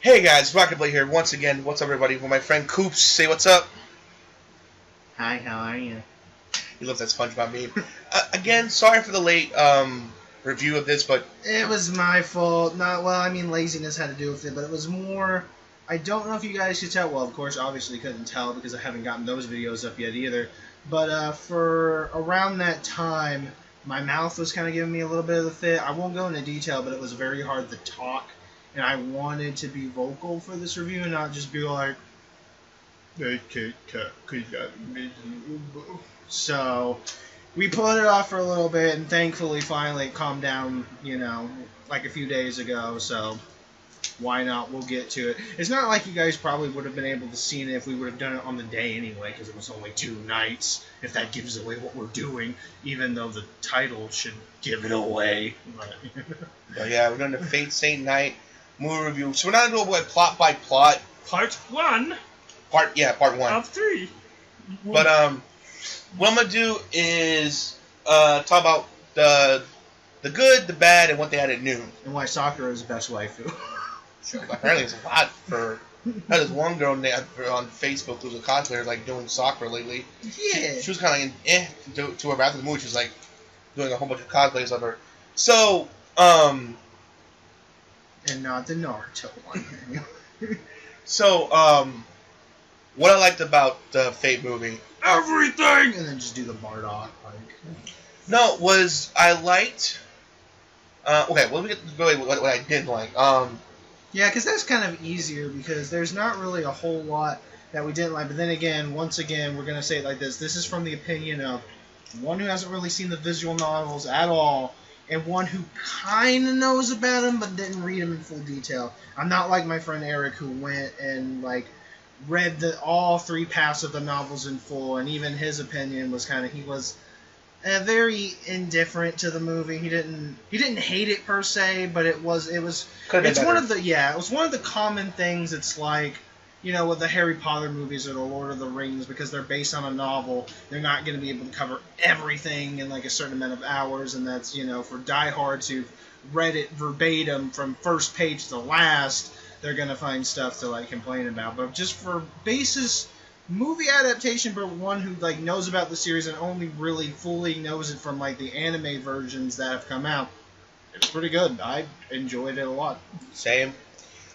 Hey guys, Rocket Blade here once again. What's up, everybody? With my friend Coops. Say what's up. Hi, how are you? He loves that SpongeBob meme. Again, sorry for the late review of this, but It was my fault. Laziness had to do with it, but it was more. I don't know if you guys could tell. Well, of course, obviously couldn't tell because I haven't gotten those videos up yet either. But for around that time, my mouth was kind of giving me a little bit of the fit. I won't go into detail, but it was very hard to talk, and I wanted to be vocal for this review and not just be like, so we put it off for a little bit, and thankfully, finally, it calmed down, like a few days ago, so why not? We'll get to it. It's not like you guys probably would have been able to see it if we would have done it on the day anyway, because it was only 2 nights, if that gives away what we're doing, even though the title should give it away. But yeah, we're doing the Fate Saint Night movie review. So we're not going to go plot by plot. Part 1 Part 1. of 3. But what I'm going to do is talk about the good, the bad, and what they had at noon. And why Sakura is the best waifu. Apparently there's a lot for... There's one girl on Facebook who's a cosplayer like doing Sakura lately. Yeah. She was kind of to her after the movie. She was like doing a whole bunch of cosplays of her. So, and not the Naruto one. So, what I liked about the Fate movie, everything, and then just do the Bardock. was I liked. Okay, well, let me get to go what I did like. Yeah, because that's kind of easier because there's not really a whole lot that we didn't like. But then again, once again, we're gonna say it like this. This is from the opinion of one who hasn't really seen the visual novels at all, and one who kind of knows about them but didn't read them in full detail. I'm not like my friend Eric who went and read all 3 paths of the novels in full, and even his opinion was he was very indifferent to the movie. He didn't hate it per se, but it was one of the common things. It's like, with the Harry Potter movies or the Lord of the Rings, because they're based on a novel, they're not going to be able to cover everything in a certain amount of hours, and that's, for diehards who've read it verbatim from first page to last, they're going to find stuff to complain about. But just for basis movie adaptation, but one who knows about the series and only really fully knows it from the anime versions that have come out, it's pretty good. I enjoyed it a lot. Same.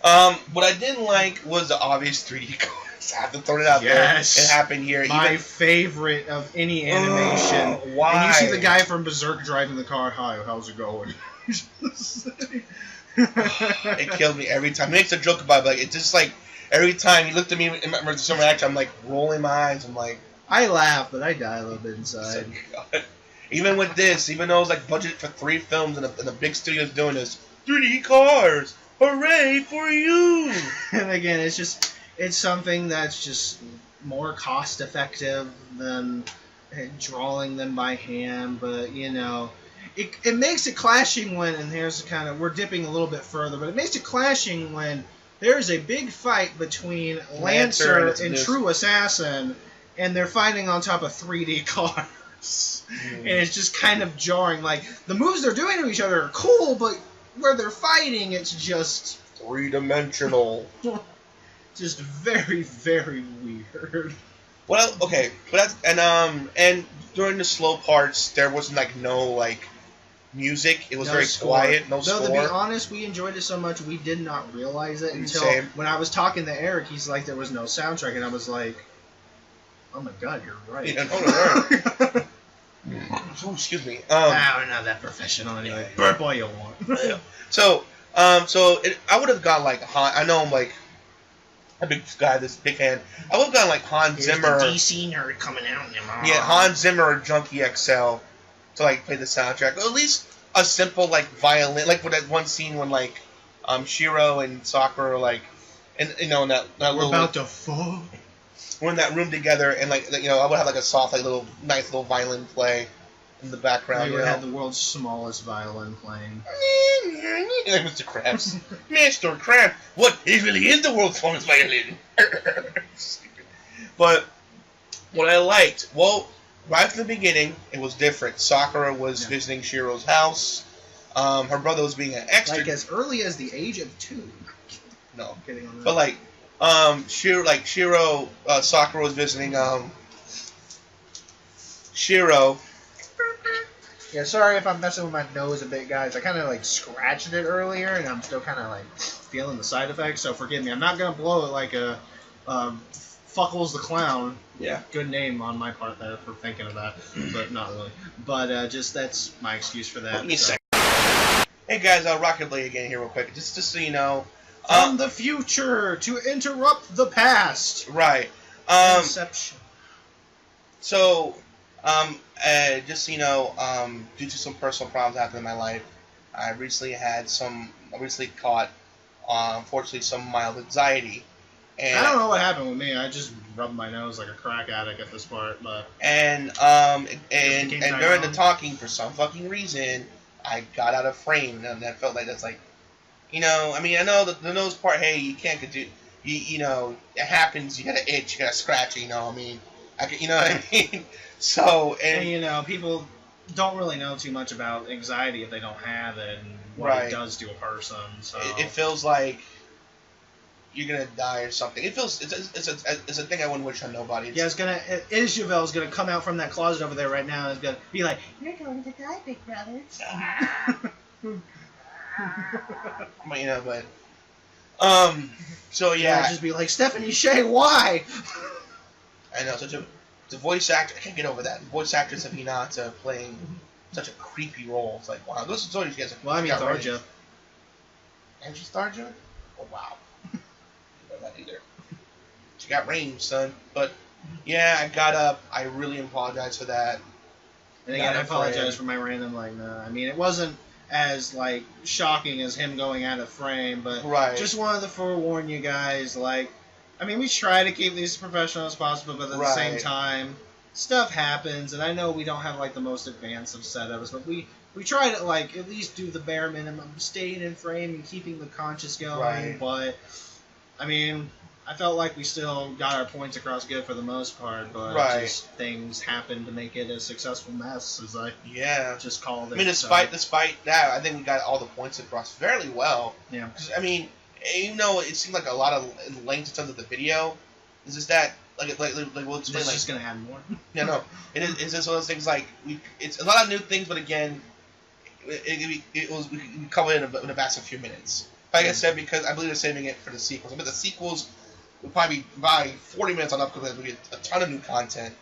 What I didn't like was the obvious 3D cars. I have to throw it out there. It happened here. My favorite of any animation. Why? And you see the guy from Berserk driving the car. Hi, how's it going? It killed me every time. He makes a joke about it, but it's just every time he looked at me in my summer action, I'm rolling my eyes. I'm like, I laugh, but I die a little bit inside. So, even with this, even though it's budget for 3 films and the big studio's doing this, 3D cars, hooray for you! And again, it's something that's just more cost effective than drawing them by hand, but it makes it clashing when, and here's we're dipping a little bit further, but it makes it clashing when there's a big fight between Lancer and True Assassin, and they're fighting on top of 3D cars. And it's just kind of jarring. The moves they're doing to each other are cool, but where they're fighting, it's just 3-dimensional. Just very, very weird. Well, okay, but that's, and during the slow parts, there wasn't no music. It was very quiet. No score. Though, to be honest, we enjoyed it so much we did not realize it until when I was talking to Eric. He's like, there was no soundtrack, and I was like, oh my god, you're right. Yeah, oh, excuse me. We're not that professional anyway. Burp all you want. So I would have gone Han. I know I'm a big guy, this big hand. I would have gone Hans Zimmer. The DC nerd coming out. Yeah, Hans Zimmer or Junkie XL to play the soundtrack, or at least a simple violin, with that one scene when Shiro and Sakura in that We're little, about to fall. We're in that room together, and I would have a soft nice little violin play in the background. We would have the world's smallest violin playing. Mr. Krabs. Mr. Krabs, what really is the world's smallest violin? But what I liked, right from the beginning, it was different. Sakura was visiting Shiro's house. Her brother was being an extra. As early as the age of 2. No. I'm kidding on that. But like, Shiro, Sakura was visiting Shiro. Yeah, sorry if I'm messing with my nose a bit, guys. I kind of like scratched it earlier, and I'm still kind of like feeling the side effects. So forgive me. I'm not gonna blow it like a Fuckles the Clown. Yeah. Good name on my part there for thinking of that, but not really. But just that's my excuse for that. Let me say. Hey guys, Rocket Blade again here real quick. Just so you know. From the future to interrupt the past. Right. Inception. So, just so you know, due to some personal problems happening in my life, I recently caught, unfortunately, some mild anxiety. And I don't know what happened with me. I just rubbed my nose like a crack addict at this part, but. And during the talking, for some fucking reason, I got out of frame, and I felt like that's like, you know, I mean, I know the nose part. Hey, you can't do, you know, it happens. You got to itch, you got to scratch. You know, I mean, you know what I mean. So and you know, people don't really know too much about anxiety if they don't have it and what it does to a person. So it feels like you're gonna die or something. It feels it's a thing I wouldn't wish on nobody. Isjavel's gonna come out from that closet over there right now and is gonna be like, "You're going to die, big brother." But, you know, so yeah, just be like, Stephanie Shea, why? I know the voice actor. I can't get over that. The voice actress of Hinata playing such a creepy role. It's like, wow, this is what you guys. Well, I mean, Tharja. And she's Tharja? Oh wow. That either. She got range, son. But yeah, I got up. I really apologize for that. And again, I apologize for my random I mean, it wasn't as like shocking as him going out of frame, but just wanted to forewarn you guys. Like, I mean, we try to keep these as professional as possible, but at the same time, stuff happens, and I know we don't have like the most advanced of setups, but we try to like at least do the bare minimum, staying in frame and keeping the conscious going. But I mean, I felt like we still got our points across good for the most part, but just things happened to make it a successful mess, as I just called it. I mean, despite that, I think we got all the points across fairly well. Yeah. I mean, even though it seemed like a lot of length in terms of the video, it's just that like we'll explain. It's just gonna add more. Yeah, no, it is. It's just one of those things like it's a lot of new things, but again, we covered it in a vast of few minutes. Like I said, because I believe they're saving it for the sequels. I bet the sequels will probably be by 40 minutes on up because we get a ton of new content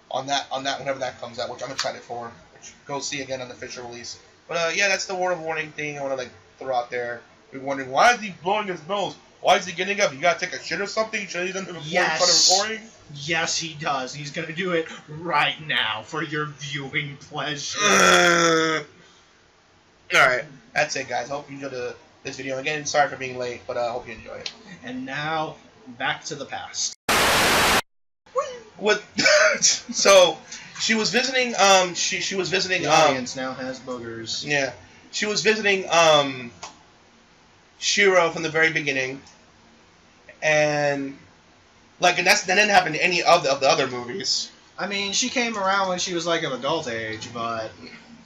on that whenever that comes out, which I'm excited for. Which go see again on the official release. But yeah, that's the word of warning thing I want to like throw out there. You're wondering why is he blowing his nose? Why is he getting up? You gotta take a shit or something? Should he done it before he started recording? Yes, he does. He's gonna do it right now for your viewing pleasure. Alright, that's it, guys. Hope you enjoyed this video. Again, sorry for being late, but I hope you enjoy it. And now, back to the past. What? So, she was visiting. She was visiting. The audience now has boogers. Yeah, she was visiting. Shiro from the very beginning, and that didn't happen in any of the other movies. I mean, she came around when she was like of adult age, but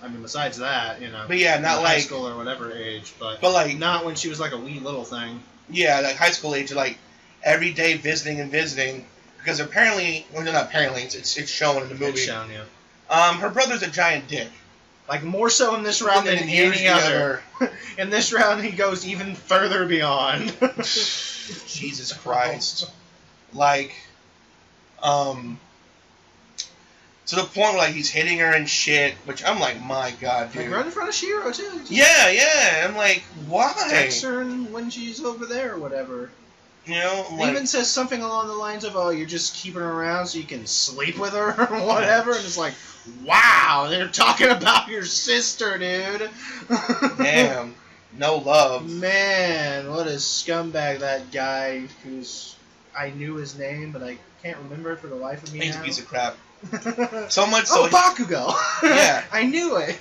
I mean, besides that, you know. But yeah, not like high school or whatever age, but like not when she was like a wee little thing. Yeah, like high school age, like every day visiting, because apparently, well, not apparently, it's shown in the movie. It's shown, yeah. Her brother's a giant dick. Like, more so in this round than in any other. In this round, he goes even further beyond. Jesus Christ. Like, to the point where, like, he's hitting her and shit, which I'm like, my God, dude. Like, right in front of Shiro, too. Yeah. I'm like, why? Text her when she's over there or whatever. You know, like, even says something along the lines of, oh, you're just keeping her around so you can sleep with her or whatever, and it's like, wow, they're talking about your sister, dude. Damn. No love. Man, what a scumbag that guy who's... I knew his name, but I can't remember it for the life of me. He's a piece of crap. So much so... Oh, Bakugo! Yeah. I knew it.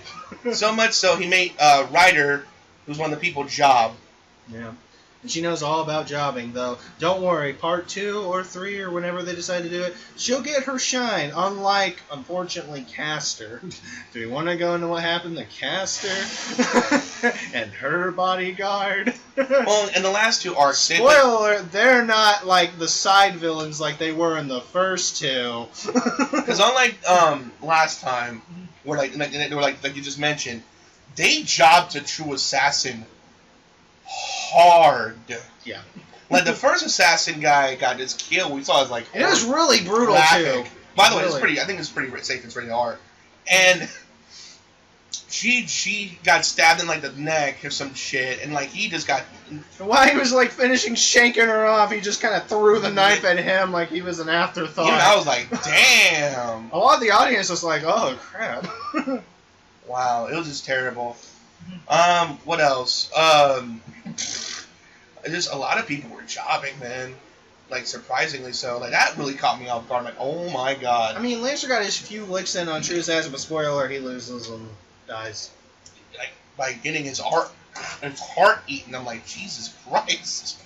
So much so he made Ryder, who's one of the people, job. Yeah. And she knows all about jobbing, though. Don't worry, part 2 or 3 or whenever they decide to do it, she'll get her shine, unlike, unfortunately, Castor. Do we want to go into what happened to Castor and her bodyguard? Well, in the last 2 arcs, spoiler, they're not like the side villains like they were in the first 2. Because unlike last time, where they were like you just mentioned, they jobbed a true assassin hard. Yeah. Like the first assassin guy got his kill. We saw it like it was really brutal graphic. too. By the way, it's pretty. I think it's pretty safe and rated R. And she got stabbed in like the neck or some shit, and like he just got. While he was like finishing shanking her off, he just kind of threw the knife at him like he was an afterthought. Even I was like, damn. A lot of the audience was like, oh crap. Wow, it was just terrible. What else? Just a lot of people were jobbing, man. Like, surprisingly so. Like, that really caught me off guard. Like, oh my god. I mean, Lancer got his few licks in on True Assassin, but spoiler, he loses and dies. Like, by getting his heart eaten, I'm like, Jesus Christ.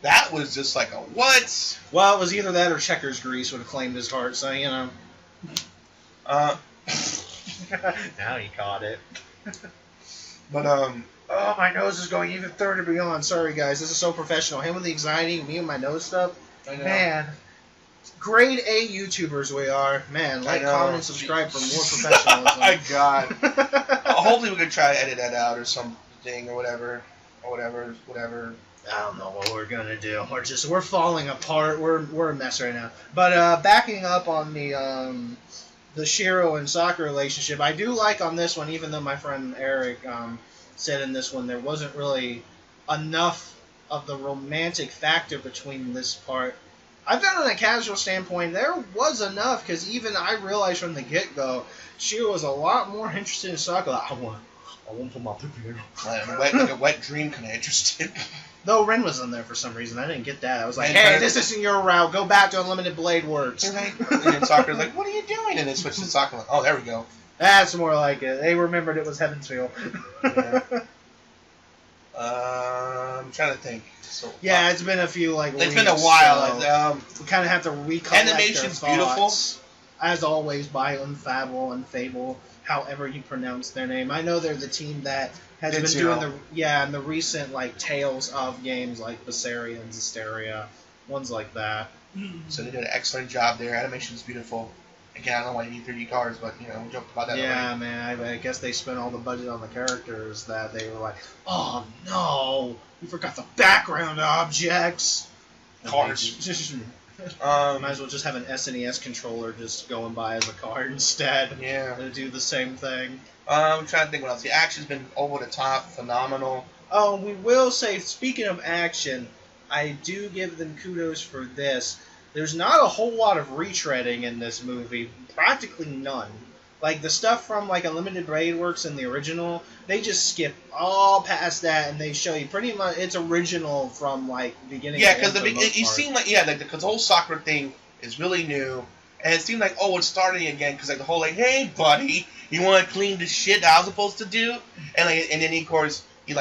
That was just like a what? Well, it was either that or Checkers Grease would have claimed his heart, so, you know. Now he caught it. But, oh, my nose is going even further beyond. Sorry, guys. This is so professional. Him with the anxiety, me with my nose stuff. I know. Man. Grade A YouTubers we are. Man, like, comment, and subscribe for more professionalism. Oh, my God. Hopefully we can try to edit that out or something or whatever. I don't know what we're going to do. We're falling apart. We're a mess right now. But backing up on the Shiro and Sokka relationship, I do like on this one, even though my friend Eric said in this one there wasn't really enough of the romantic factor between this part. I found on a casual standpoint there was enough, because even I realized from the get-go Shiro was a lot more interested in Sokka. Like, I want to put my pee in. Like a wet dream kind of interested. Though Ren was in there for some reason. I didn't get that. I was like, hey, this isn't your route. Go back to Unlimited Blade Works. And then Sokka's like, what are you doing? And then switched to Sokka. Like, oh, there we go. That's more like it. They remembered it was Heaven's Feel. Yeah. I'm trying to think. So, yeah, it's been a few it's weeks, been a while. So we kind of have to recollect animation's their beautiful. thoughts. As always, by Unfable, however you pronounce their name. I know they're the team that has been doing the recent Tales of games like Visceria and Zestiria, ones like that. So they did an excellent job there. Animation's beautiful. Again, I don't know why you need 3D cards, but we joked about that. Yeah, already. man. I guess they spent all the budget on the characters that they were like, oh no, we forgot the background objects. Cards. Might as well just have an SNES controller just going by as a card instead. Yeah. To do the same thing. I'm trying to think what else. The action's been over the top, phenomenal. Oh, we will say, speaking of action, I do give them kudos for this. There's not a whole lot of retreading in this movie. Practically none. Like, the stuff from, Unlimited Blade Works in the original, they just skip all past that, and they show you pretty much it's original from, beginning to Yeah, end. because it seemed like, because the whole soccer thing is really new, and it seemed like, oh, it's starting again, because, the whole, hey, buddy, you want to clean the shit that I was supposed to do? And, and then, of course, you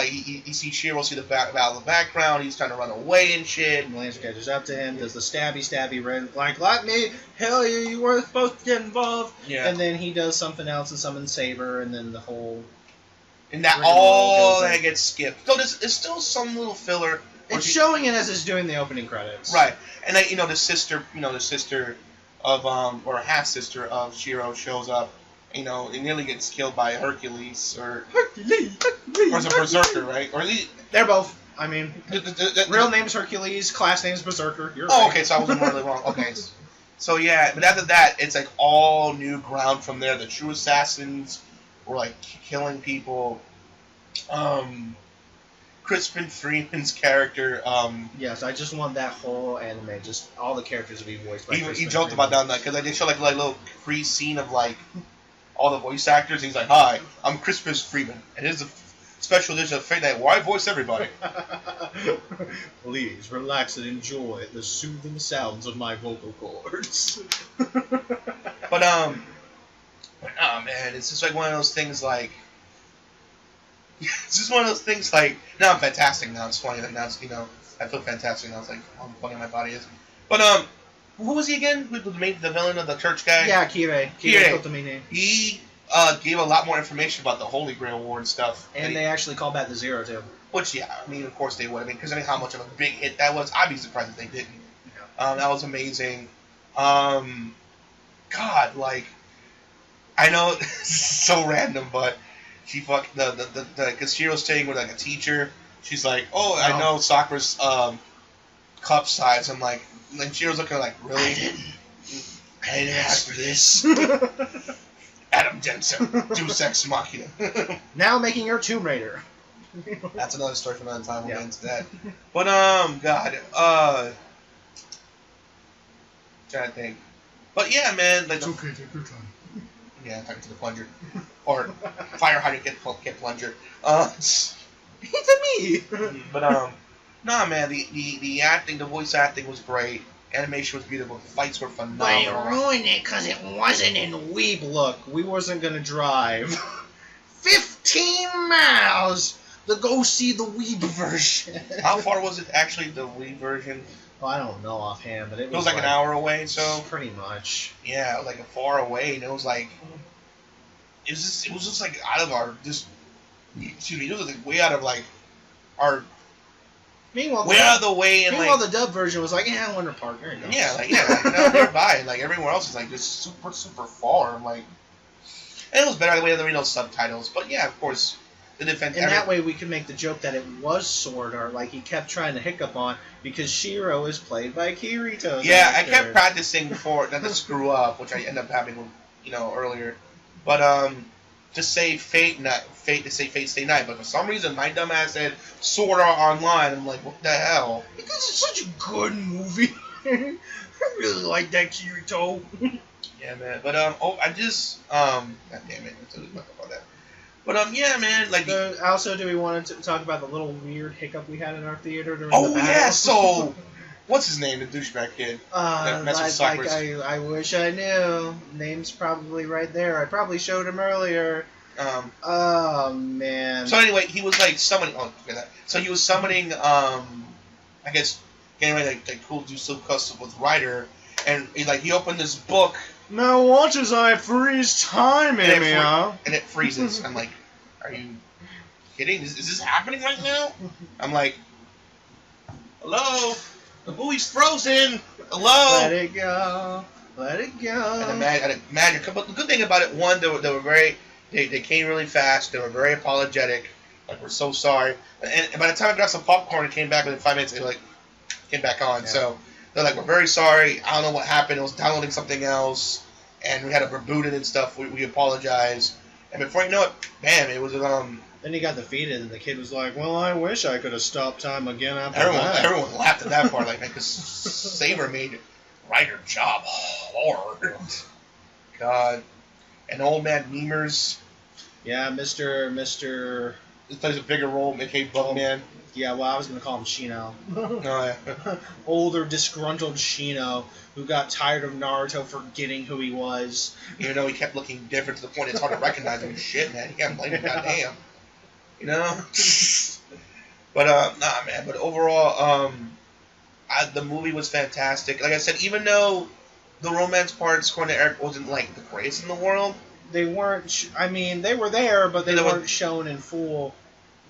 see Shiro see the battle in the background, he's trying to run away and shit. And Lancer catches up to him, does the stabby Ren, let me, hell yeah, you weren't supposed to get involved. Yeah. And then he does something else and summons Saber, and then the whole... And that all that gets skipped. So there's still some little filler. It's showing it as it's doing the opening credits. Right. And then, the sister of, or half-sister of Shiro shows up, and nearly gets killed by Hercules, or as a berserker, right? Or at least they're both. I mean, real name's Hercules, class name's Berserker. You're right. Okay, so I wasn't really wrong. Okay. So yeah, but after that, it's all new ground from there. The true assassins were killing people. Crispin Freeman's character. Yes, I just want that whole anime, just all the characters to be voiced by. He joked about that because they show a little free scene of all the voice actors. He's like, "Hi, I'm Crispin Freeman, and here's a special edition of Fate Night where I voice everybody." Please relax and enjoy the soothing sounds of my vocal cords. But oh man, it's just one of those things it's just one of those things. Like now I'm fantastic. Now it's funny. Like now it's I feel fantastic. Now it's like how funny my body is. But who was he again? The villain of the church guy. Yeah, Kirei. Kirei. He gave a lot more information about the Holy Grail War and stuff. And they actually called back the Zero too. Which I mean, of course they would. I mean, because how much of a big hit that was. I'd be surprised if they didn't. Yeah. That was amazing. God, like I know it's so random, but she fucked because Shiro's staying with like a teacher. She's like, oh, I know Sakura's cup size. I'm like, and Shiro's looking like, really? I didn't ask for this. Adam Jensen, Deus Ex Machina. Now making her Tomb Raider. That's another story for another time. We'll get into that. But God, trying to think. But yeah, man, like. It's okay, take your time. Yeah, talking to the plunger. Or fire hydrant, get plunger. It's a me! But, nah, man, the acting, the voice acting was great. Animation was beautiful. The fights were phenomenal. But it ruined it because it wasn't in Weeb. Look, we wasn't going to drive 15 miles to go see the Weeb version. How far was it actually, the Weeb version? Well, I don't know offhand, but it was like an hour away, so pretty much. Yeah, like a far away, and it was like it was just like out of our excuse me, it was like way out of like our Meanwhile, out of the way, and the dub version was like, yeah, Winter Park, there you go. Yeah, like nearby, and like everywhere else is like just super far. I'm like, and it was better the way they read those subtitles, but yeah, of course. And that way we could make the joke that it was Sword Art, like he kept trying to hiccup on, because Shiro is played by Kirito. Yeah, I kept practicing before not to screw up, which I ended up having, earlier. But to say Fate Stay Night, but for some reason my dumbass said Sword Art Online. I'm like, what the hell? Because it's such a good movie. I really like that Kirito. Yeah, man. But I just God damn it, let's talk about that. But yeah, man. Like, also, do we want to talk about the little weird hiccup we had in our theater during the battle? Yeah, so what's his name? The douchebag kid. I wish I knew. Name's probably right there. I probably showed him earlier. Oh man. So anyway, he was like summoning. Oh, forget that. So he was summoning. I guess getting ready to do some custom with Ryder, and he opened this book. Now watch as I freeze time, Amy. And it freezes. I'm like, are you kidding? Is this happening right now? I'm like, hello? The buoy's frozen. Hello? Let it go. Let it go. And imagine. But the good thing about it, one, they were very, they came really fast. They were very apologetic. Like, we're so sorry. And by the time I got some popcorn and came back within 5 minutes, they came back on. Yeah. So they're like, we're very sorry. I don't know what happened. It was downloading something else, and we had to reboot it and stuff. We apologize. And before you know it, bam, it was Then he got defeated, and the kid was like, well, I wish I could have stopped time again after that. Everyone laughed at that part, like, because Saber made Ryder job hard. God. And old man Memers. Yeah, Mr. He plays a bigger role, aka Bugman. Yeah, well, I was going to call him Shino. Oh, yeah. Older, disgruntled Shino, who got tired of Naruto forgetting who he was. Even though he kept looking different to the point it's hard to recognize him. Shit, man. You can't blame him, goddamn. You know? But, nah, man. But overall, the movie was fantastic. Like I said, even though the romance parts, according to Eric, wasn't, like, the greatest in the world. They weren't, they were there, but they weren't shown in full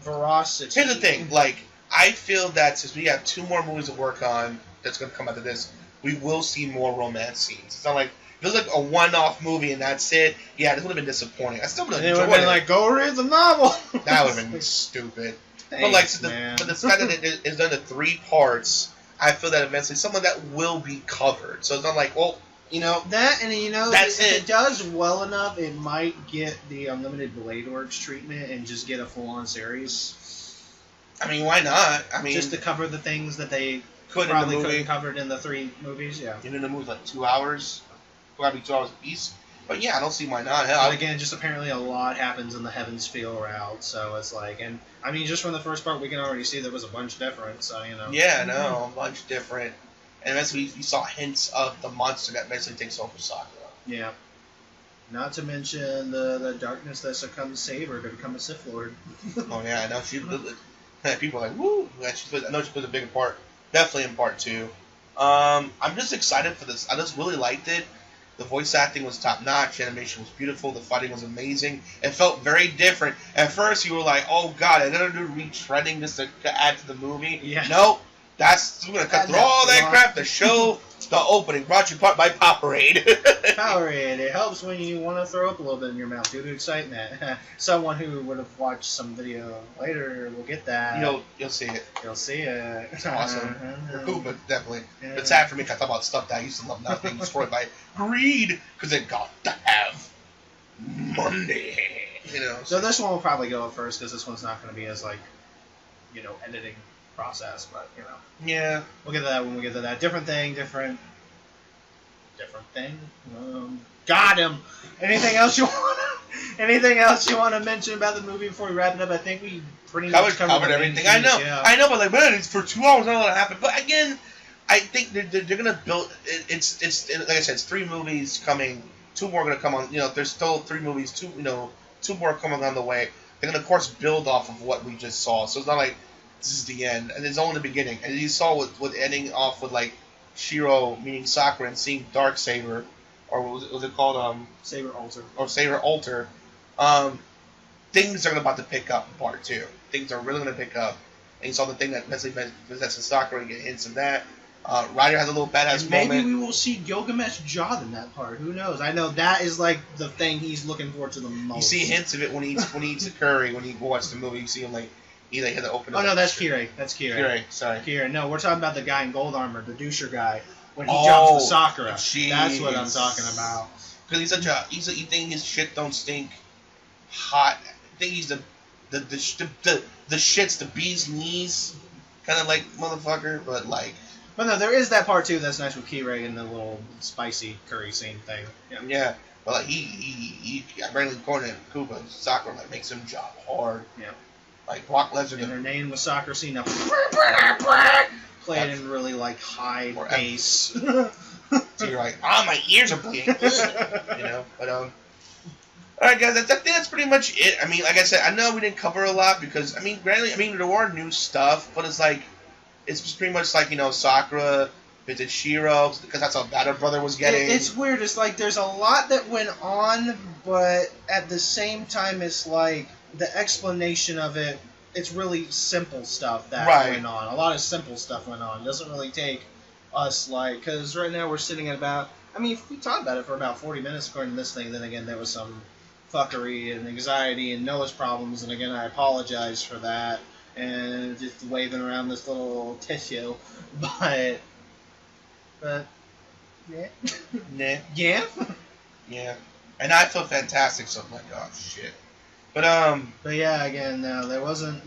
veracity. Here's the thing, like, I feel that since we have 2 more movies to work on that's going to come out of this, we will see more romance scenes. It's not like, if it was like a one-off movie and that's it, yeah, this would have been disappointing. I still would have enjoyed it. Like, go read the novel. That would have been stupid. But like, the fact that it's done in 3 parts, I feel that eventually some of that will be covered. So it's not like, well, that, and that's if it does well enough, it might get the Unlimited Blade Works treatment and just get a full-on series. I mean, why not? I mean, just to cover the things that they couldn't covered in the 3 movies. Yeah. And then the movie's like 2 hours, probably 2 hours a piece. But yeah, I don't see why not. Hell, but again, just apparently a lot happens in the Heaven's Feel route, so it's like, and I mean, just from the first part, we can already see there was a bunch different. So Yeah, no, a bunch different. And eventually we saw hints of the monster that eventually takes over Sakura. Yeah. Not to mention the darkness that succumbs Saber to become a Sith Lord. Oh yeah, I know she. People are like, woo! Yeah, I know she plays a big part. Definitely in part 2. I'm just excited for this. I just really liked it. The voice acting was top notch. The animation was beautiful. The fighting was amazing. It felt very different. At first, you were like, "Oh God, they're gonna do retreading just to add to the movie." Yeah. Nope. We're gonna cut through all that crap to show the opening. Brought you by Powerade. Powerade. It helps when you want to throw up a little bit in your mouth due to excitement. Someone who would have watched some video later will get that. You'll see it. You'll see it. It's awesome. But definitely. Yeah. It's sad for me because I talk about stuff that I used to love now being destroyed by greed because it got to have money. So this one will probably go up first because this one's not going to be as editing process, but yeah, we'll get to that when we get to that. Different thing. Got him. Anything else you want to mention about the movie before we wrap it up? I think we pretty much covered everything. I know, but man, it's for 2 hours. I don't know what happened. But again, I think they're gonna build. It's like I said, it's 3 movies coming. 2 more are gonna come on. There's still 3 movies. 2 more coming on the way. They're gonna, of course, build off of what we just saw. So it's not like this is the end, and it's only the beginning. And you saw with ending off with like Shiro meeting Sakura and seeing Darksaber, or what was it called? Saber Alter. Or Saber Alter. Things are about to pick up in part 2. Things are really going to pick up. And you saw the thing that possesses Sakura and get hints of that. Ryder has a little badass moment. Maybe we will see Gilgamesh Jod in that part. Who knows? I know that is like the thing he's looking forward to the most. You see hints of it when he eats a curry. When you watch the movie, you see him like he had to open. Oh no, that's Kirei. That's Kirei. Kirei, sorry. Kirei. No, we're talking about the guy in gold armor, the doucher guy. When he jumps the Sakura. Geez. That's what I'm talking about. Because you think his shit don't stink hot. I think he's the shit's the bee's knees kind of like motherfucker, but like. But no, there is that part too that's nice with Kirei and the little spicy curry scene thing. Yeah. But like he Brandon Cornet and Koopa Sakura like makes him job hard. Yeah. Like Brock Lesnar. And her name was Sakura Cena. Played in really like high bass. So you're like, my ears are bleeding. But alright guys, I think that's pretty much it. I mean, like I said, I know we didn't cover a lot because granted, there were new stuff, but it's like it's just pretty much like, Sakura visited Shiro because that's how bad her brother was getting. It's weird. It's like there's a lot that went on, but at the same time, it's like the explanation of it. It's really simple stuff that went on. A lot of simple stuff went on. It doesn't really take us because right now we're sitting at about. I mean, if we talked about it for about 40 minutes according to this thing, then again there was some fuckery and anxiety and Noah's problems, and again I apologize for that and just waving around this little tissue, but yeah, yeah, yeah, and I feel fantastic. So I'm like, oh shit, but yeah, again, no, there wasn't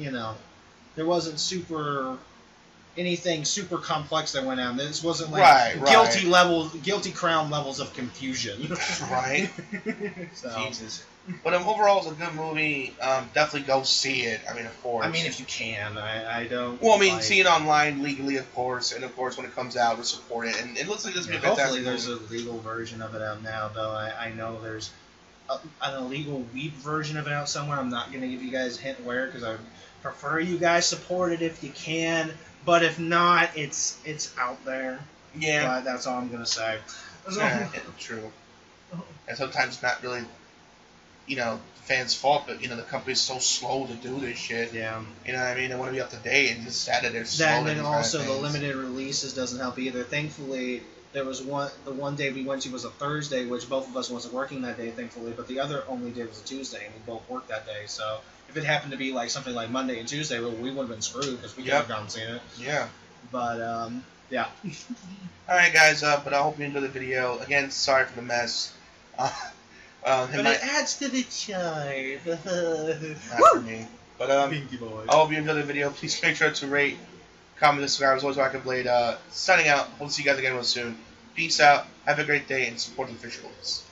anything super complex that went on. This wasn't like guilty crown levels of confusion. Right. So. Jesus. But overall, it's a good movie. Definitely go see it. I mean, of course. I mean, if you can. I don't. Well, I mean, see it online legally, of course, and of course when it comes out, we'll support it. And it looks like this will be a fantastic. Hopefully, there's a legal version of it out now. Though I know there's an illegal weeb version of it out somewhere. I'm not gonna give you guys a hint where because I prefer you guys support it if you can. But if not, it's out there. Yeah. But that's all I'm gonna say. Yeah, true. And sometimes it's not really, the fans' fault, but the company's so slow to do this shit. Yeah. You know what I mean? They want to be up to date, and just sad that they're slow. That, and then also the limited releases doesn't help either. Thankfully, there was the one day we went to was a Thursday, which both of us wasn't working that day, thankfully. But the other only day was a Tuesday, and we both worked that day. So if it happened to be like something like Monday and Tuesday, well, we would have been screwed because we could have gone and seen it. Yeah. But yeah. All right, guys. But I hope you enjoyed the video. Again, sorry for the mess. But it adds to the charm. Not for me. But I hope you enjoyed the video. Please make sure to rate, comment, and subscribe. As always, Rocket Blade. Signing out. Hope to see you guys again real soon. Peace out. Have a great day and support the officials.